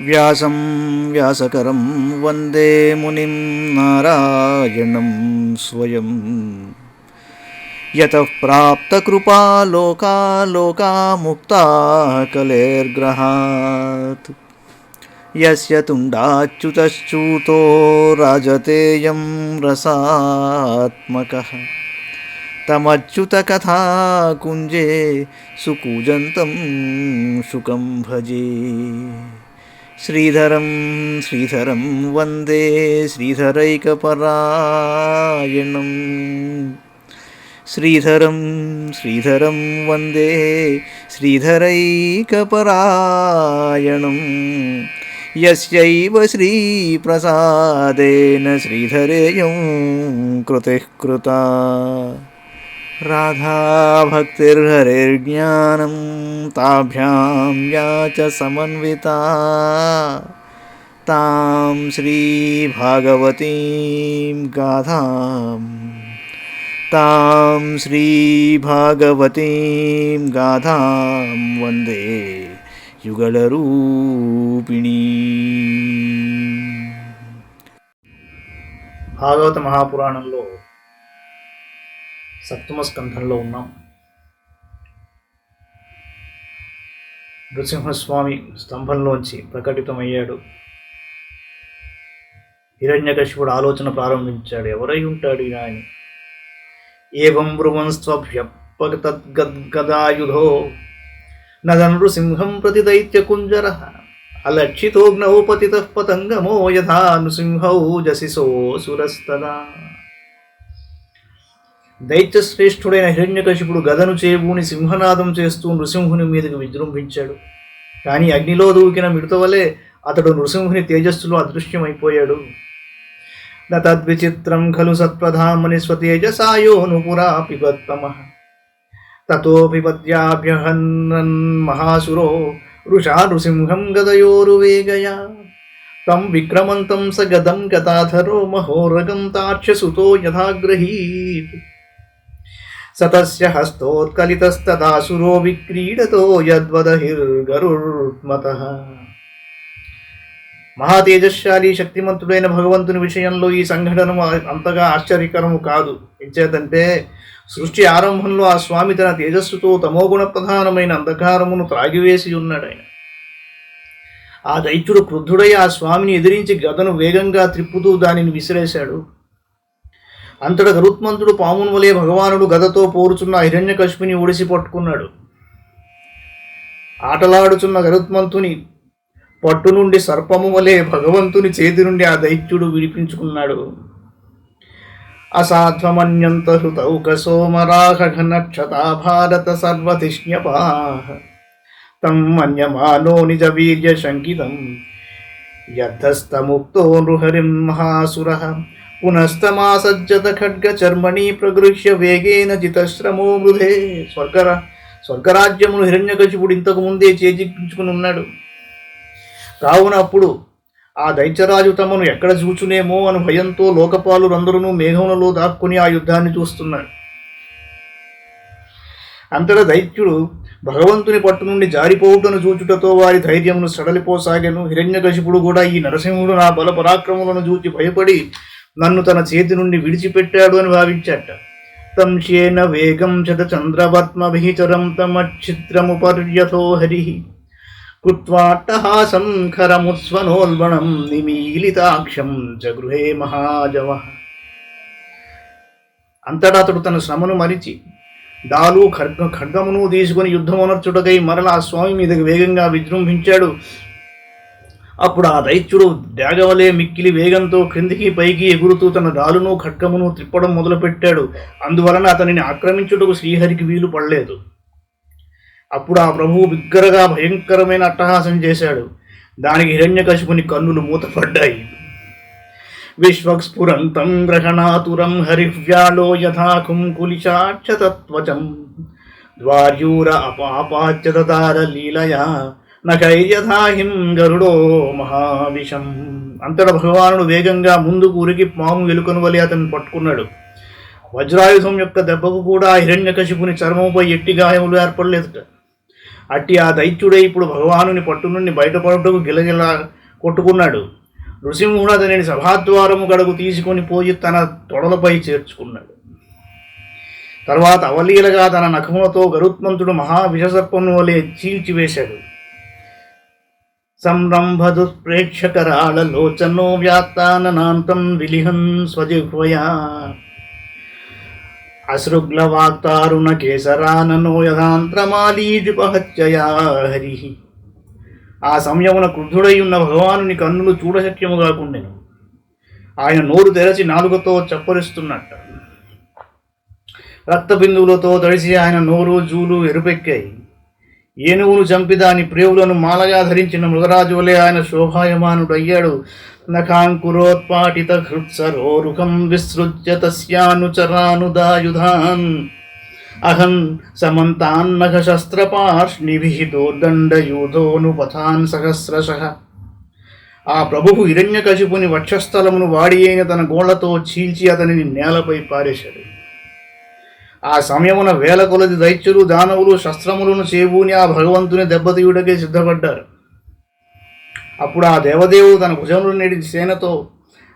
వ్యాసం వ్యాసకరం వందే మునిం నారాయణం స్వయం యతః ప్రాప్తకృపా లోకా ముక్తా కలేర్గ్రహాత్ యస్య తుండాచ్యుతశ్చ్యూతో రాజతేయం రసాత్మకః తమచ్యుతకథా కుంజే సుకూజంతం శుకం భజే. శ్రీధరం శ్రీధరం వందే శ్రీధరైకపరాయణం. శ్రీధరం శ్రీధరం వందే శ్రీధరైకపరాయణం. యస్యైవ శ్రీప్రసాదేన శ్రీధరేయం కృతిః కృతా. రాధాభక్తిర్హరిర్జ్ఞానం తాభ్యాం యా చ సమన్వితా తాం శ్రీభాగవతీం గాథాం వందే యుగళరూపిణీ. భాగవత మహాపురాణంలో సప్తమ స్కంధంలో ఉన్నాం. నృసింహస్వామి స్తంభంలోంచి ప్రకటితమయ్యాడు. హిరణ్యకశిపుడు ఆలోచన ప్రారంభించాడు, ఎవరై ఉంటాడు ఈయన అని. ఏవం బ్రువంస్త్వభ్యప్పగదాయుధో నృసింహం ప్రతి దైత్యకుంజర అలక్షితోగ్నౌ పతితః పతంగమో యథా నృసింహౌ జసిసో సురస్తదా. దైత్యశ్రేష్ఠుడైన హిరణ్యకశిపుడు గదను చేబూని సింహనాదం చేస్తూ నృసింహుని మీదకి విజృంభించాడు. కానీ అగ్నిలో దూకిన మిడతవలే అతడు నృసింహుని తేజస్సులో అదృశ్యమైపోయాడు. తద్విచిత్రం ఖలు సత్ప్రధామని స్వతేజసాయోనుపురా పిబత్తమః తతో పిబత్యాభ్యహన్నన్ మహాసురో వృషా నృసింహం గదయోరువేగయా తం విక్రమంతం స గదం గతాధరో మహోరగం తార్క్ష్యసుతో యథాగ్రహీత్ సతస్య హస్తోత్కలితస్తదాసురో విక్రీడతో యద్వదహిర్గరుర్మతః. మహాతేజశాలి శక్తిమంతుడైన భగవంతుని విషయంలో ఈ సంఘటన అంతగా ఆశ్చర్యకరము కాదు. ఎంచేతంటే సృష్టి ఆరంభంలో ఆ స్వామి తన తేజస్సుతో తమోగుణ ప్రధానమైన అంధకారమును త్రాగివేసి ఉన్నాడు. ఆయన ఆ దైత్యుడు క్రుద్ధుడై ఆ స్వామిని ఎదిరించి గదను వేగంగా త్రిప్పుతూ దానిని విసిరేశాడు. అంతట గరుత్మంతుడు పామును వలె భగవానుడు గదతో పోరుచున్న హిరణ్యకశిపుని ఒడిసి పట్టుకున్నాడు. ఆటలాడుచున్న గరుత్మంతుని పట్టు నుండి సర్పము వలె భగవంతుని చేతి నుండి ఆ దైత్యుడు విడిపించుకున్నాడు. అసాధ్వమన్యంత హృతౌక సోమరాఘనక్షతా భారత సర్వతిష్ణ్యపాః తం మన్యమానో నిజ వీర్య శంకితం యద్ధస్తముక్తో నృహరిం మహాసురః పునస్తమాసజ్జత ఖడ్గ చర్మణి ప్రగృహ్య వేగేన జితశ్రమో మృధే. స్వర్గరాజ్యమును హిరణ్యకశిపుడు ఇంతకు ముందే చేజిక్కించుకుని ఉన్నాడు. కావున అప్పుడు ఆ దైత్యరాజు తమను ఎక్కడ చూచునేమో అని భయంతో లోకపాలురందరూ మేఘములలో దాక్కుని ఆ యుద్ధాన్ని చూస్తున్నాడు. అంతటా దైత్యుడు భగవంతుని పట్టు నుండి జారిపోవుటను చూచుటతో వారి ధైర్యమును సడలిపోసాగాను. హిరణ్యకశిపుడు కూడా ఈ నరసింహుడు నా బల పరాక్రములను చూచి భయపడి నన్ను తన చేతి నుండి విడిచిపెట్టాడు అని భావించాట. తంశేన వేగం శత చంద్రవత్మభిచరం తమచ్చిత్రముపర్యథో హరి కృత్వాట్టహాసం ఖరముస్వనోల్బణం నిమీలితాక్షం చ గృహే మహాజవః. అంతటా అతడు తన శ్రమను మరిచి డాలు ఖడ్గమును తీసుకుని యుద్ధమనర్చుటకై మరలా ఆ స్వామి మీదకి వేగంగా విజృంభించాడు. అప్పుడు ఆ దైత్యుడు డాగవలే మిక్కిలి వేగంతో క్రిందికి పైకి ఎగురుతూ తన డాలును ఖడ్గమును త్రిప్పడం మొదలుపెట్టాడు. అందువలన అతనిని ఆక్రమించుటకు శ్రీహరికి వీలు పడలేదు. అప్పుడు ఆ ప్రభువు బిగ్గరగా భయంకరమైన అట్టహాసం చేశాడు. దానికి హిరణ్యకశిపుని కన్నులు మూతపడ్డాయి. విశ్వస్ఫురంతం గ్రహణాతురం హరివ్యాళో యథా కుంకులిశాక్షతత్వచం ద్వార్యూర అపాపాచ్యతార లీలయా నఖైర్యథాహిం గరుడో మహావిషం. అంతట భగవానుడు వేగంగా ముందుకు ఉరికి పాము వెలుకను వలె అతన్ని పట్టుకున్నాడు. వజ్రాయుధం యొక్క దెబ్బకు కూడా హిరణ్యకశిపుని చర్మముపై ఎట్టి గాయములు ఏర్పడలేదుట. అట్టి ఆ దైత్యుడే ఇప్పుడు భగవానుని పట్టు నుండి బయటపడుటకు గిలగిల కొట్టుకున్నాడు. నృసింహుడు అతనిని సభాద్వారము గడకు తీసుకొని పోయి తన తొడలపై చేర్చుకున్నాడు. తర్వాత అవలీలగా తన నఖములతో గరుత్మంతుడు మహావిషసర్పము వలె చీల్చివేశాడు. సంరంభ దుష్ప్రేక్షకరాళలోచనో వ్యాత్తాననాంతం విలిహన్ స్వజిహ్వయా అసృగ్లవాక్తారుణ కేసరాననో యథాంత్రమాలీజుపహత్యయా హరి. ఆ సమయమున క్రుద్ధుడై ఉన్న భగవానుని కన్నులు చూడశక్యము కాకుండెను. ఆయన నోరు తెరచి నాలుకతో చప్పరిస్తున్నట్ట. రక్తబిందువులతో తడిసి ఆయన నోరు జూలు ఎరుపెక్కాయి. ఏనుగును చంపి దాని ప్రేవులను మాలగా ధరించిన మృగరాజు వలె ఆయన శోభాయమానుడయ్యాడు. నఖాంకురోత్పాటిత హృత్సరోరుఖం విసృజ్య తస్యానుచరానుదాయుధాన్ అహం సమంతాన్నఘ శస్త్రపార్ష్ణిభిః దోర్దండయూధోనుపథాన్ సహస్రశః. ఆ ప్రభువు హిరణ్యకశిపుని వక్షస్థలమును వాడి అయిన తన గోళ్లతో చీల్చి అతనిని నేలపై పారేశాడు. ఆ సమయమున వేల కొలది దైత్యులు దానవులు శస్త్రములను చేబూని ఆ భగవంతుని దెబ్బతీయుడకే సిద్ధపడ్డారు. అప్పుడు ఆ దేవదేవుడు తన భుజముల నెడి సేనతో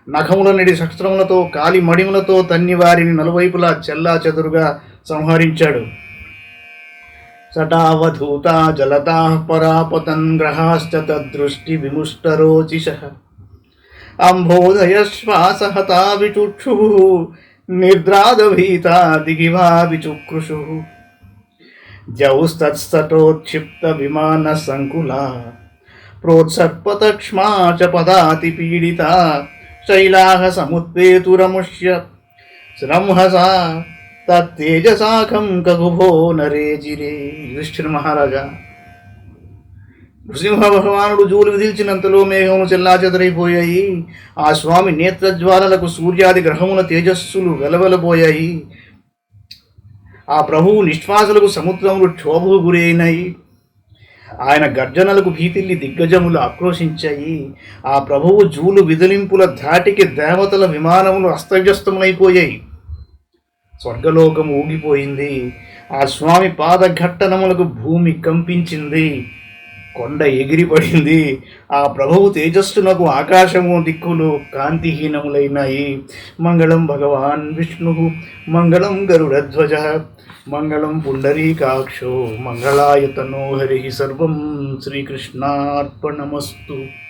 నఖముల నెడి శస్త్రములతో కాలి మడిములతో తన్ని వారిని నలువైపులా చెల్లా చెదురుగా సంహరించాడు. సటావధూతా జలతా పరాపతన్ గ్రహాశ్చ తద్దృష్టి విముష్టరోచిషః అంబోధయ శ్వాసహతా విచుక్షు నిర్ద్రాదభీతా దిగివా విచుకృషు జౌస్తత్సటోక్షిప్త విమాన సంకులా ప్రోత్సర్పతక్ష్మా చ పదాతి పీడితా శైలాహ సముత్పేతురముష్య శ్రంహసా తేజసాఖం కగుభో నరేజిరే. యుధిష్ఠిర మహారాజా, నృసింహ భగవానుడు జూలు విధిల్చినంతలో మేఘములు చెల్లాచెదరైపోయాయి. ఆ స్వామి నేత్రజ్వాలలకు సూర్యాది గ్రహముల తేజస్సులు వెలవెలబోయాయి. ఆ ప్రభువు నిశ్వాసలకు సముద్రములు క్షోభకు గురి అయినాయి. ఆయన గర్జనలకు భీతిల్లి దిగ్గజములు ఆక్రోశించాయి. ఆ ప్రభువు జూలు విదిలింపుల ధాటికి దేవతల విమానములు అస్తవ్యస్తములైపోయాయి. స్వర్గలోకము ఊగిపోయింది. ఆ స్వామి పాదఘట్టనములకు భూమి కంపించింది. కొండ ఎగిరిపడింది. ఆ ప్రభువు తేజస్సునకు ఆకాశము దిక్కులు కాంతిహీనములైనాయి. మంగళం భగవాన్ విష్ణు, మంగళం గరుడధ్వజ, మంగళం పుండరీకాక్షో, మంగళాయతనో హరి. సర్వం శ్రీకృష్ణార్పణమస్తు.